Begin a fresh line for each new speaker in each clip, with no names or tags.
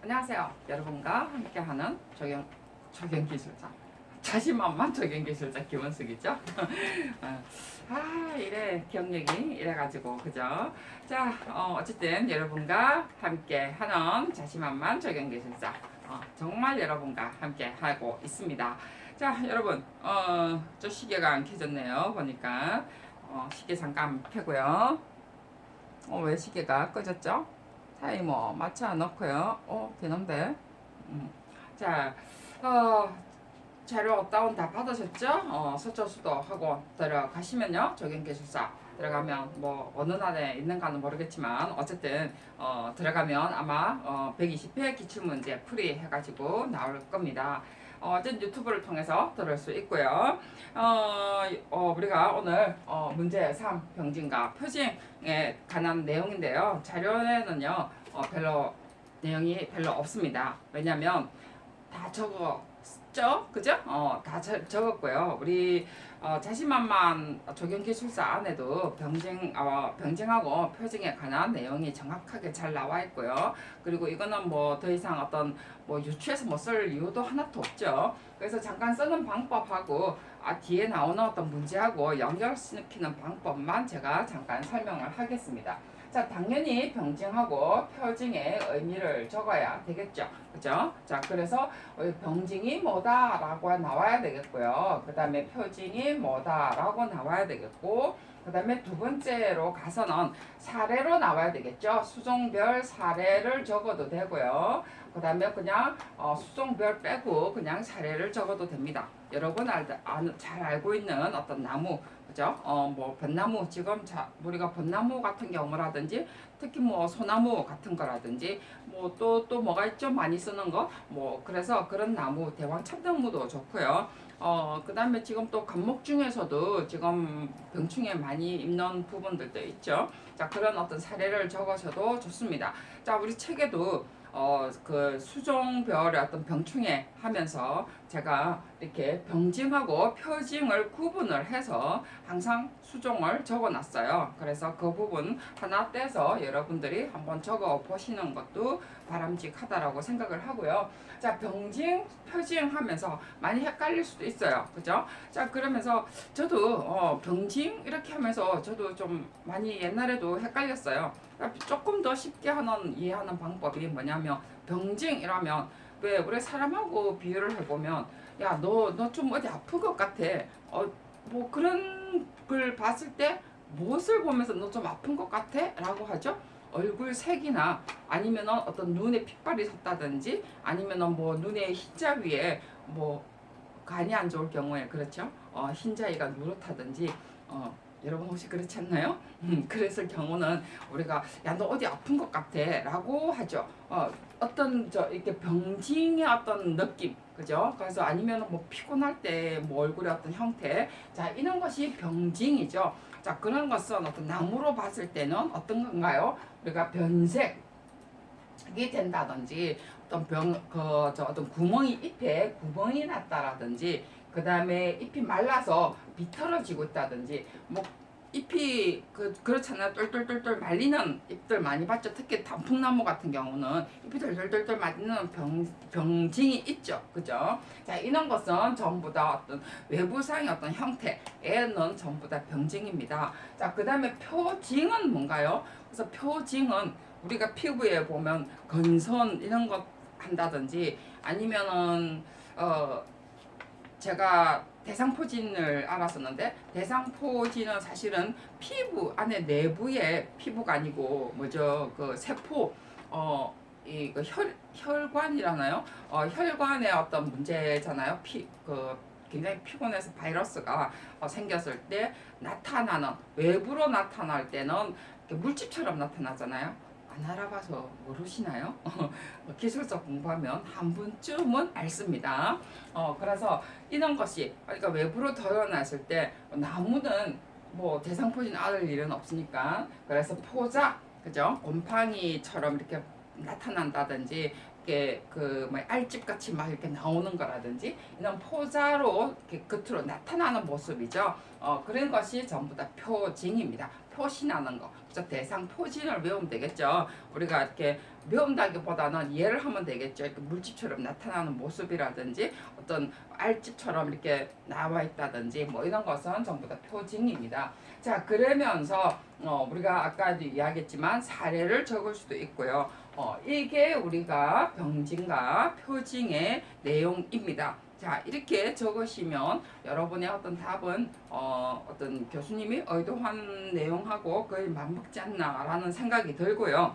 안녕하세요. 여러분과 함께하는 적용기술자 자신만만 적용기술자 김원숙이죠. 이래 기억력이 이래가지고 그죠? 자, 어쨌든 여러분과 함께하는 자신만만 적용기술자 정말 여러분과 함께 하고 있습니다. 자, 여러분 저 시계가 안 켜졌네요. 보니까 시계 잠깐 켜고요. 왜 시계가 꺼졌죠? 타이머 맞춰 놓고요. 되는데. 자, 자료 업다운 다 받으셨죠? 서초수도 하고 들어가시면요. 적용기술사 들어가면 뭐 어느 날에 있는가는 모르겠지만 어쨌든 들어가면 아마 120회 기출문제 풀이 해가지고 나올 겁니다. 어쨌든 유튜브를 통해서 들을 수 있고요. 우리가 오늘 문제 3 병진과 표징에 관한 내용인데요. 자료에는요 별로 내용이 별로 없습니다. 왜냐면 다 적었죠? 그죠? 다 적었고요. 우리 자신만만 적용기술사 안에도 병증하고 표징에 관한 내용이 정확하게 잘 나와 있고요. 그리고 이거는 뭐 더 이상 어떤 뭐 유추해서 못 쓸 이유도 하나도 없죠. 그래서 잠깐 쓰는 방법하고 뒤에 나오는 어떤 문제하고 연결시키는 방법만 제가 잠깐 설명을 하겠습니다. 자, 당연히 병증하고 표징의 의미를 적어야 되겠죠. 그죠? 자, 그래서 병증이 뭐다라고 나와야 되겠고요. 그 다음에 표징이 뭐다라고 나와야 되겠고, 그 다음에 두 번째로 가서는 사례로 나와야 되겠죠. 수종별 사례를 적어도 되고요. 그 다음에 그냥 수종별 빼고 그냥 사례를 적어도 됩니다. 여러분 잘 알고 있는 어떤 나무, 그죠? 뭐 벚나무, 지금 우리가 벚나무 같은 경우라든지 특히 뭐 소나무 같은 거라든지 뭐 또 뭐가 있죠? 많이 쓰는 거. 뭐 그래서 그런 나무, 대왕 참나무도 좋고요. 그 다음에 지금 또 감목 중에서도 지금 병충해 많이 입는 부분들도 있죠. 자, 그런 어떤 사례를 적으셔도 좋습니다. 자, 우리 책에도 그 수종별의 어떤 병충해 하면서 제가 이렇게 병증하고 표징을 구분을 해서 항상 수종을 적어 놨어요. 그래서 그 부분 하나 떼서 여러분들이 한번 적어 보시는 것도 바람직하다라고 생각을 하고요. 자, 병증, 표징 하면서 많이 헷갈릴 수도 있어요. 그죠? 자, 그러면서 저도 병증 이렇게 하면서 저도 좀 많이 옛날에도 헷갈렸어요. 조금 더 쉽게 이해하는 방법이 뭐냐면 병증이라면 왜 우리 사람하고 비유를 해보면 야, 너 좀 어디 아픈 것 같아. 뭐 그런 걸 봤을 때 무엇을 보면서 너 좀 아픈 것 같아? 라고 하죠. 얼굴 색이나 아니면은 어떤 눈에 핏발이 섰다든지 아니면은 뭐 눈에 흰자 위에 뭐 간이 안 좋을 경우에 그렇죠. 흰자위가 누렇다든지 여러분 혹시 그렇지 않나요? 그랬을 경우는 우리가 야, 너 어디 아픈 것 같아 라고 하죠. 어떤 이렇게 병징의 어떤 느낌, 그죠? 그래서 아니면 뭐 피곤할 때 뭐 얼굴의 어떤 형태, 자, 이런 것이 병징이죠. 자, 그런 것은 어떤 나무로 봤을 때는 어떤 건가요? 우리가 변색이 된다든지 어떤 잎에 구멍이 났다라든지 그 다음에 잎이 말라서 비틀어지고 있다든지 뭐 잎이 그렇잖아요. 똘똘똘똘 말리는 잎들 많이 봤죠. 특히 단풍나무 같은 경우는 잎이 똘똘똘똘 말리는 병징이 있죠. 그죠? 자, 이런 것은 전부 다 어떤 외부상의 어떤 형태에는 전부 다 병징입니다. 자, 그 다음에 표징은 뭔가요? 그래서 표징은 우리가 피부에 보면 건선 이런 것 한다든지 아니면은 제가 대상포진을 알았었는데 대상포진은 사실은 피부 안에 내부의 피부가 아니고 뭐죠, 그 세포 이그 혈관이라나요? 혈관의 어떤 문제잖아요. 굉장히 피곤해서 바이러스가 생겼을 때 나타나는, 외부로 나타날 때는 물집처럼 나타나잖아요. 안 알아봐서 모르시나요? 기술서 공부하면 한 번쯤은 알습니다. 그래서 이런 것이, 그러니까 외부로 드러났을 때 나무는 뭐 대상포진 앓을 일은 없으니까, 그래서 포자, 그죠? 곰팡이처럼 이렇게 나타난다든지 이렇게 뭐 알집 같이 막 이렇게 나오는 거라든지 이런 포자로 이렇게 겉으로 나타나는 모습이죠. 그런 것이 전부 다 표징입니다. 표시나는 거. 그죠? 대상 표진을 외우면 되겠죠. 우리가 이렇게 외운다기보다는 이해를 하면 되겠죠. 이렇게 물집처럼 나타나는 모습이라든지 어떤 알집처럼 이렇게 나와 있다든지 뭐 이런 것은 전부 다 표징입니다. 자, 그러면서 우리가 아까도 이야기했지만 사례를 적을 수도 있고요. 이게 우리가 병징과 표징의 내용입니다. 자, 이렇게 적으시면 여러분의 어떤 답은 어떤 교수님이 의도한 내용하고 거의 맞먹지 않나라는 생각이 들고요.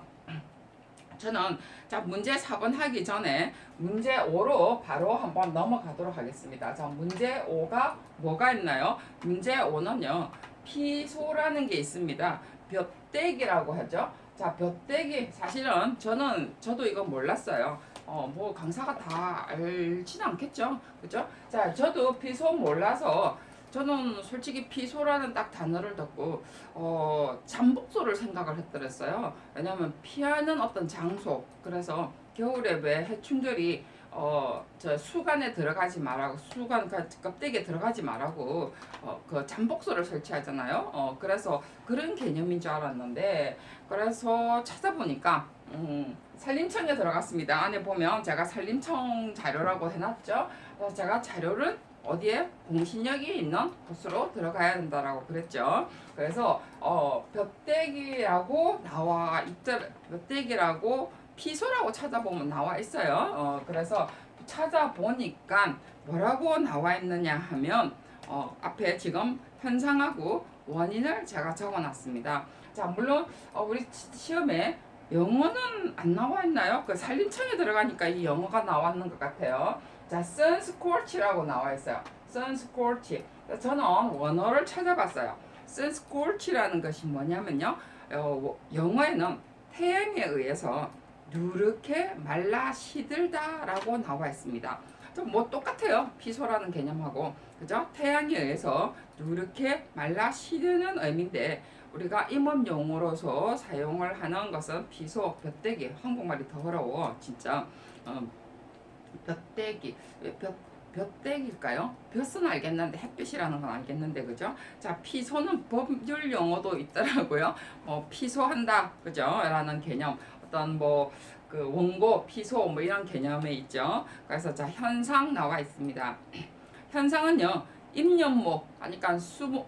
저는 자, 문제 4번 하기 전에 문제 5로 바로 한번 넘어가도록 하겠습니다. 자, 문제 5가 뭐가 있나요? 문제 5는요. 피소라는 게 있습니다. 볕대기라고 하죠. 자, 볕대기 사실은 저도 이거 몰랐어요. 뭐 강사가 다 알지는 않겠죠. 그죠? 자, 저도 피소 몰라서 저는 솔직히 피소라는 딱 단어를 듣고 잠복소를 생각을 했더랬어요. 왜냐하면 피하는 어떤 장소. 그래서 겨울에 왜 해충들이 저 수간에 들어가지 말라고 수간 껍데기에 들어가지 말라고 그 잠복소를 설치하잖아요. 그래서 그런 개념인 줄 알았는데 그래서 찾아보니까 산림청에 들어갔습니다. 안에 보면 제가 산림청 자료라고 해놨죠. 그래서 제가 자료를 어디에 공신력이 있는 곳으로 들어가야 된다라고 그랬죠. 그래서 볕대기라고 나와 있더 볕대기라고 피소라고 찾아보면 나와 있어요. 그래서 찾아보니까 뭐라고 나와 있느냐 하면 앞에 지금 현상하고 원인을 제가 적어놨습니다. 자, 물론 우리 시험에 영어는 안 나와 있나요? 그 산림청에 들어가니까 이 영어가 나왔는 것 같아요. 자, sunscorch라고 나와 있어요. sunscorch. 저는 원어를 찾아봤어요. sunscorch라는 것이 뭐냐면요. 영어에는 태양에 의해서 누렇게 말라 시들다라고 나와 있습니다. 뭐 똑같아요. 피소라는 개념하고. 그죠? 태양에 의해서 누렇게 말라 시드는 의미인데 우리가 임업 용어로서 사용을 하는 것은 피소, 볕대기. 한국말이 더 어려워. 진짜. 볕대기. 볕대기일까요? 볕은 알겠는데 햇빛이라는 건 알겠는데 그죠? 자, 피소는 법률 용어도 있더라고요. 피소한다 그죠? 라는 개념. 어떤 뭐 그 원고, 피소 뭐 이런 개념에 있죠. 그래서 자, 현상 나와 있습니다. 현상은요. 잎연목 그러니까 수목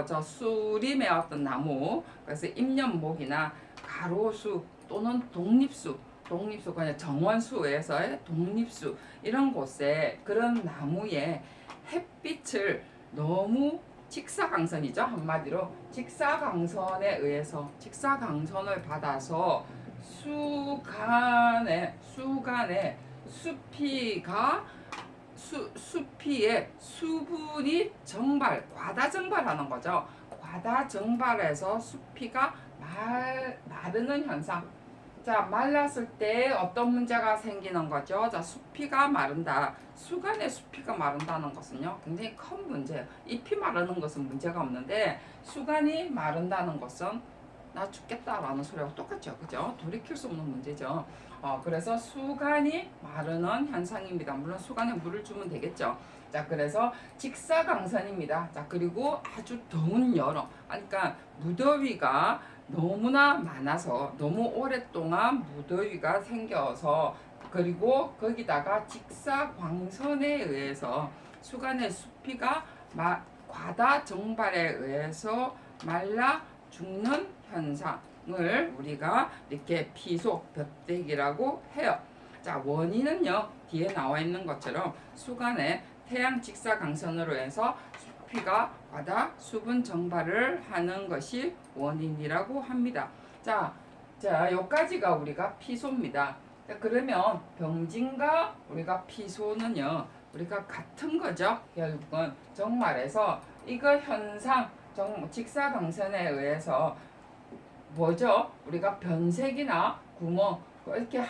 저 수림의 어떤 나무 그래서 잎연목이나 가로수 또는 독립수 그냥 정원수에서의 독립수 이런 곳에 그런 나무에 햇빛을 너무 직사광선이죠. 한마디로 직사광선에 의해서 직사광선을 받아서 수간에 수피의 수분이 과다 증발하는 거죠. 과다 증발해서 수피가 마르는 현상. 자, 말랐을 때 어떤 문제가 생기는 거죠? 자, 수피가 마른다. 수간의 수피가 마른다는 것은요, 굉장히 큰 문제예요. 잎이 마르는 것은 문제가 없는데, 수간이 마른다는 것은 나 죽겠다라는 소리하고 똑같죠. 그죠? 돌이킬 수 없는 문제죠. 그래서 수간이 마르는 현상입니다. 물론 수간에 물을 주면 되겠죠. 자, 그래서 직사광선입니다. 자, 그리고 아주 더운 여름. 그러니까 무더위가 너무나 많아서 너무 오랫동안 무더위가 생겨서 그리고 거기다가 직사광선에 의해서 수간의 수피가 과다 증발에 의해서 말라 죽는 현상을 우리가 이렇게 피소, 볕대기라고 해요. 자, 원인은요 뒤에 나와 있는 것처럼 수간의 태양 직사광선으로 해서 수피가 과다 수분 증발을 하는 것이 원인이라고 합니다. 자, 여기까지가 우리가 피소입니다. 자, 그러면 병진과 우리가 피소는요 우리가 같은 거죠. 결국은 정말에서 이거 현상 직사광선에 의해서 뭐죠? 우리가 변색이나 구멍 이렇게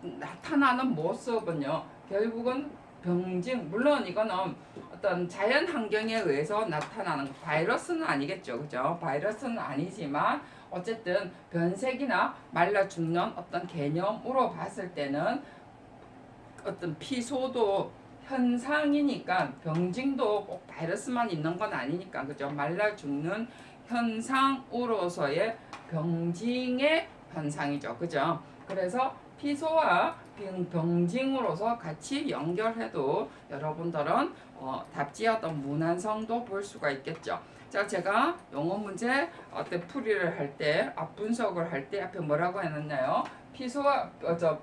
나타나는 모습은요 결국은 병증. 물론 이거는 어떤 자연 환경에 의해서 나타나는 바이러스는 아니겠죠. 그죠? 바이러스는 아니지만 어쨌든 변색이나 말라 죽는 어떤 개념으로 봤을 때는 어떤 피소도 현상이니까 병증도 꼭 바이러스만 있는 건 아니니까 그죠? 말라 죽는 현상으로서의 병징의 현상이죠. 그죠? 그래서 피소와 병징으로서 같이 연결해도 여러분들은 답지의 어떤 무난성도 볼 수가 있겠죠. 자, 제가 영어 문제 풀이를 할 때, 분석을 할 때 앞에 뭐라고 해놨나요? 피소와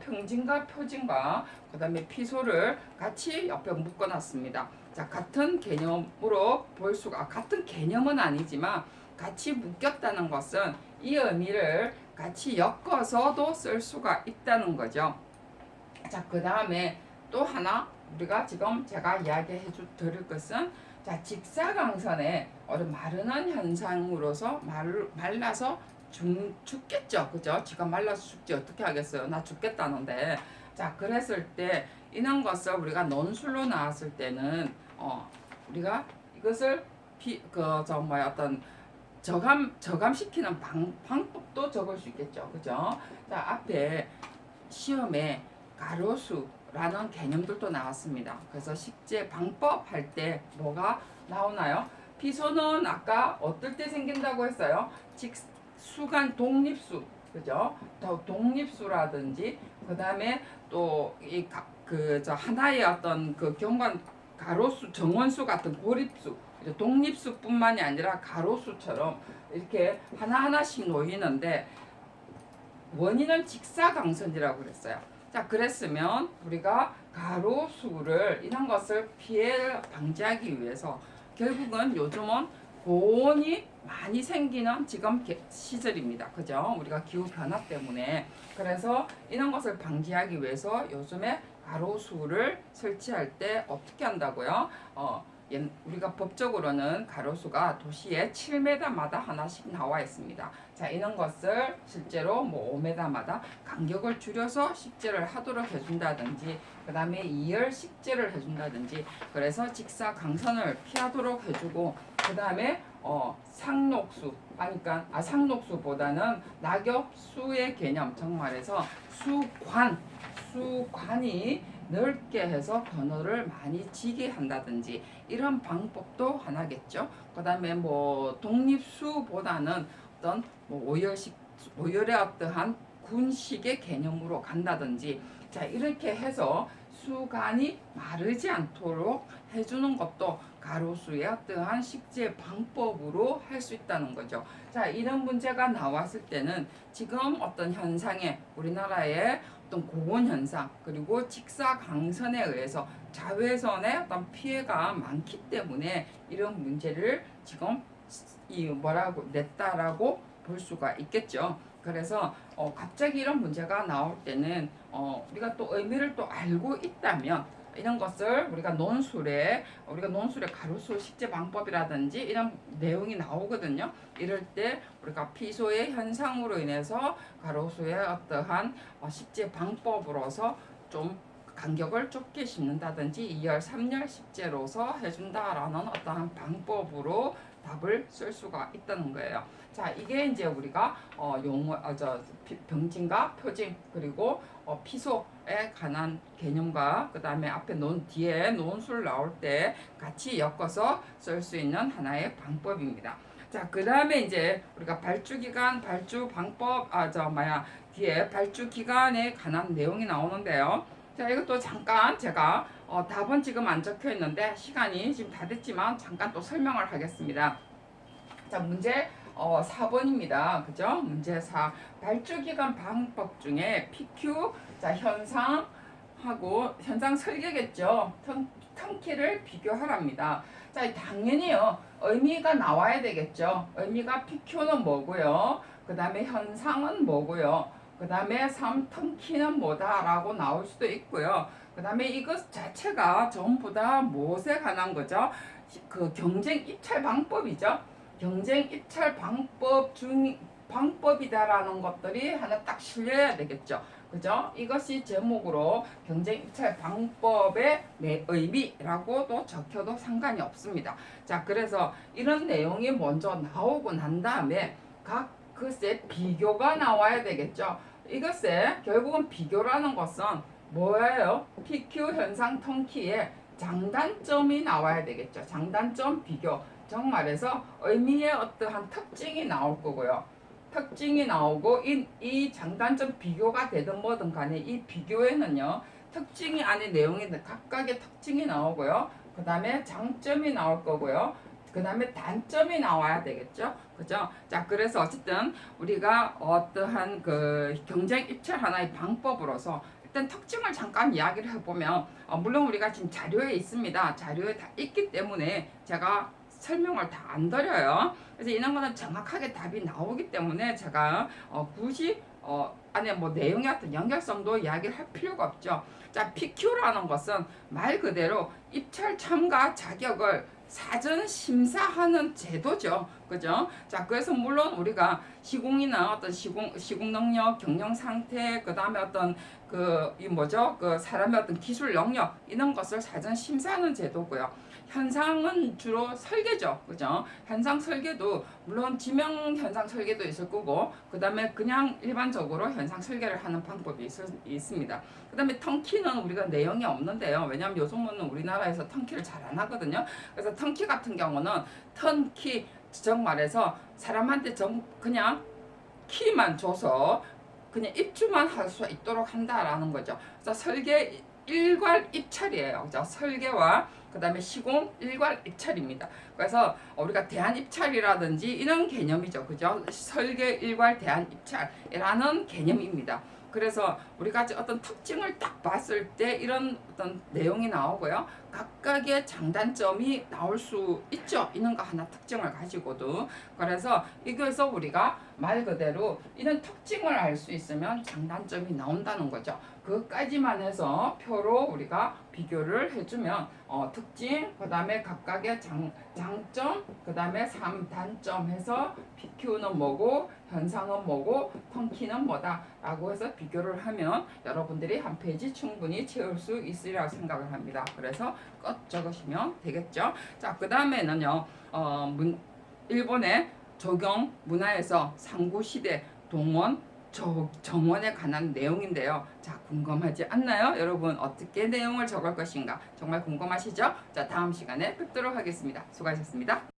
평진과 표진과 그 다음에 피소를 같이 옆에 묶어놨습니다. 자, 같은 개념으로 볼 수가, 같은 개념은 아니지만 같이 묶였다는 것은 이 의미를 같이 엮어서도 쓸 수가 있다는 거죠. 자, 그 다음에 또 하나 우리가 지금 제가 이야기해 드릴 것은, 자, 직사광선의 마르는 현상으로서 말라서 죽겠죠. 그죠? 지가 말라서 죽지 어떻게 하겠어요? 나 죽겠다는데. 자, 그랬을 때 이런 것을 우리가 논술로 나왔을 때는 우리가 이것을 어떤 저감시키는 방법도 적을 수 있겠죠. 그죠? 자, 앞에 시험에 가로수라는 개념들도 나왔습니다. 그래서 식재 방법 할 때 뭐가 나오나요? 피소는 아까 어떨 때 생긴다고 했어요? 수간 독립수, 그죠? 독립수라든지 그 다음에 또 하나의 어떤 경관 가로수, 정원수 같은 고립수, 독립수뿐만이 아니라 가로수처럼 이렇게 하나하나씩 놓이는데 원인은 직사광선이라고 그랬어요. 자, 그랬으면 우리가 가로수를 이런 것을 피해 방지하기 위해서 결국은 요즘은 고온이 많이 생기는 지금 시절입니다. 그죠? 우리가 기후 변화 때문에. 그래서 이런 것을 방지하기 위해서 요즘에 가로수를 설치할 때 어떻게 한다고요? 우리가 법적으로는 가로수가 도시에 7m마다 하나씩 나와 있습니다. 자, 이런 것을 실제로 5m마다 간격을 줄여서 식재를 하도록 해준다든지, 그 다음에 2열 식재를 해준다든지, 그래서 직사광선을 피하도록 해주고, 그 다음에 상록수, 상록수보다는 낙엽수의 개념, 정말해서 수관이 넓게 해서 그늘을 많이 지게 한다든지 이런 방법도 하나겠죠. 그 다음에 독립수보다는 어떤 오열의 어떠한 군식의 개념으로 간다든지, 자, 이렇게 해서 수간이 마르지 않도록 해주는 것도 가로수의 어떠한 식재 방법으로 할 수 있다는 거죠. 자, 이런 문제가 나왔을 때는 지금 어떤 현상에 우리나라의 어떤 고온 현상, 그리고 직사광선에 의해서 자외선의 어떤 피해가 많기 때문에 이런 문제를 지금 냈다라고 볼 수가 있겠죠. 그래서 갑자기 이런 문제가 나올 때는 우리가 또 의미를 또 알고 있다면 이런 것을 우리가 논술에 가로수 식재 방법이라든지 이런 내용이 나오거든요. 이럴 때 우리가 피소의 현상으로 인해서 가로수의 어떠한 식재 방법으로서 좀 간격을 좁게 심는다든지 2열, 3열 식재로서 해준다라는 어떠한 방법으로 답을 쓸 수가 있다는 거예요. 자, 이게 이제 우리가 병진과 표진, 그리고 피소에 관한 개념과 그 다음에 앞에 뒤에 논술 나올 때 같이 엮어서 쓸 수 있는 하나의 방법입니다. 자, 그 다음에 이제 우리가 발주기간, 발주 방법, 뒤에 발주기간에 관한 내용이 나오는데요. 자, 이것도 잠깐 제가 답은 지금 안 적혀 있는데 시간이 지금 다 됐지만 잠깐 또 설명을 하겠습니다. 자, 문제 4번입니다. 그죠? 문제 4. 발주기간 방법 중에 PQ, 자, 현상하고 현상 설계겠죠. 턴키를 비교하랍니다. 자, 당연히요. 의미가 나와야 되겠죠. 의미가 PQ는 뭐고요. 그 다음에 현상은 뭐고요. 그 다음에 3턴키는 뭐다라고 나올 수도 있고요. 그 다음에 이것 자체가 전부 다 무엇에 관한 거죠? 그 경쟁 입찰 방법이죠. 경쟁 입찰 방법이다라는 것들이 하나 딱 실려야 되겠죠. 그죠? 이것이 제목으로 경쟁 입찰 방법의 의미라고도 적혀도 상관이 없습니다. 자, 그래서 이런 내용이 먼저 나오고 난 다음에 각 글쎄 비교가 나와야 되겠죠. 이것에 결국은 비교라는 것은 뭐예요? PQ 현상 턴키에 장단점이 나와야 되겠죠. 장단점 비교. 정말에서 의미의 어떠한 특징이 나올 거고요. 특징이 나오고 이 장단점 비교가 되든 뭐든 간에 이 비교에는요. 특징이 아닌 내용이 각각의 특징이 나오고요. 그 다음에 장점이 나올 거고요. 그 다음에 단점이 나와야 되겠죠. 그죠? 자, 그래서 어쨌든 우리가 어떠한 그 경쟁 입찰 하나의 방법으로서 일단 특징을 잠깐 이야기를 해보면 물론 우리가 지금 자료에 있습니다. 자료에 다 있기 때문에 제가 설명을 다 안 드려요. 그래서 이런 거는 정확하게 답이 나오기 때문에 제가 굳이 안에 뭐 내용의 어떤 연결성도 이야기를 할 필요가 없죠. 자, PQ라는 것은 말 그대로 입찰 참가 자격을 사전 심사하는 제도죠. 그죠? 자, 그래서 물론 우리가 시공이나 어떤 시공 능력, 경영 상태, 그 다음에 어떤 이 뭐죠? 그 사람의 어떤 기술 영역, 이런 것을 사전 심사하는 제도고요. 현상은 주로 설계죠. 그죠? 현상 설계도 물론 지명 현상 설계도 있을 거고, 그 다음에 그냥 일반적으로 현상 설계를 하는 방법이 있습니다. 그 다음에 턴키는 우리가 내용이 없는데요. 왜냐하면 요즘은 우리나라에서 턴키를 잘 안 하거든요. 그래서 턴키 같은 경우는 턴키 정말해서 사람한테 그냥 키만 줘서 그냥 입주만 할 수 있도록 한다라는 거죠. 그래서 설계 일괄 입찰이에요. 그죠? 설계와 그 다음에 시공 일괄 입찰입니다. 그래서 우리가 대안 입찰이라든지 이런 개념이죠. 그죠? 설계 일괄 대안 입찰이라는 개념입니다. 그래서 우리가 어떤 특징을 딱 봤을 때 이런 어떤 내용이 나오고요. 각각의 장단점이 나올 수 있죠. 이런 거 하나 특징을 가지고도. 그래서 이거에서 우리가 말 그대로 이런 특징을 알 수 있으면 장단점이 나온다는 거죠. 그것까지만 해서 표로 우리가 비교를 해주면 특징, 그 다음에 각각의 장점, 그 다음에 3단점 해서 PQ는 뭐고 현상은 뭐고 턴키는 뭐다 라고 해서 비교를 하면 여러분들이 한 페이지 충분히 채울 수 있으리라고 생각을 합니다. 그래서 꼭 적으시면 되겠죠. 자, 그 다음에는요 일본의 조경 문화에서 상고시대 동원 정원에 관한 내용인데요. 자, 궁금하지 않나요? 여러분 어떻게 내용을 적을 것인가 정말 궁금하시죠? 자, 다음 시간에 뵙도록 하겠습니다. 수고하셨습니다.